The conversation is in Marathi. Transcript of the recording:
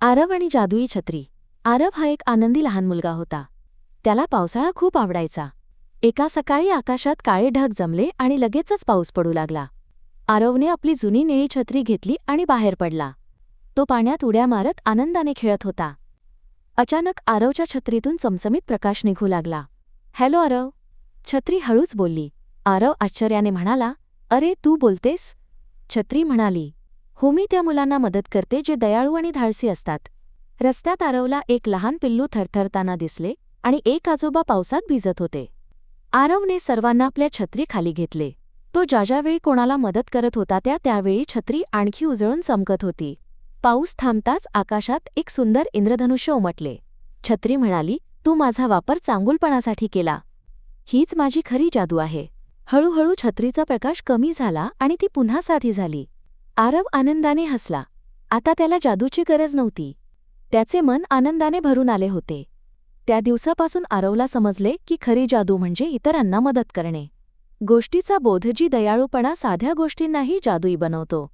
आरव आणि जादुई छत्री. आरव हा एक आनंदी लहान मुलगा होता. त्याला पावसाळा खूप आवडायचा. एका सकाळी आकाशात काळे ढग जमले आणि लगेचच पाऊस पडू लागला. आरवने आपली जुनी निळी छत्री घेतली आणि बाहेर पडला. तो पाण्यात उड्या मारत आनंदाने खेळत होता. अचानक आरवच्या छत्रीतून चमचमीत प्रकाश निघू लागला. हॅलो आरव, छत्री हळूच बोलली. आरव आश्चर्याने म्हणाला, अरे तू बोलतेस? छत्री म्हणाली, हो, मी त्या मुलांना मदत करते जे दयाळू आणि धाडसी असतात. रस्त्यात आरवला एक लहान पिल्लू थरथरताना दिसले आणि एक आजोबा पावसात भिजत होते. आरवने सर्वांना आपल्या छत्री खाली घेतले. तो ज्यावेळी कोणाला मदत करत होता त्यावेळी छत्री आणखी उजळून चमकत होती. पाऊस थांबताच आकाशात एक सुंदर इंद्रधनुष्य उमटले. छत्री म्हणाली, तू माझा वापर चांगुलपणासाठी केला. हीच माझी खरी जादू आहे. हळूहळू छत्रीचा प्रकाश कमी झाला आणि ती पुन्हा साधी झाली. आरव आनंदाने हसला. आता त्याला जादूची गरज नव्हती. त्याचे मन आनंदाने भरून आले होते. त्या दिवसापासून आरवला समजले की खरी जादू म्हणजे इतरांना मदत करणे. गोष्टीचा बोध जी दयाळूपणा साध्या गोष्टींनाही जादुई बनवतो.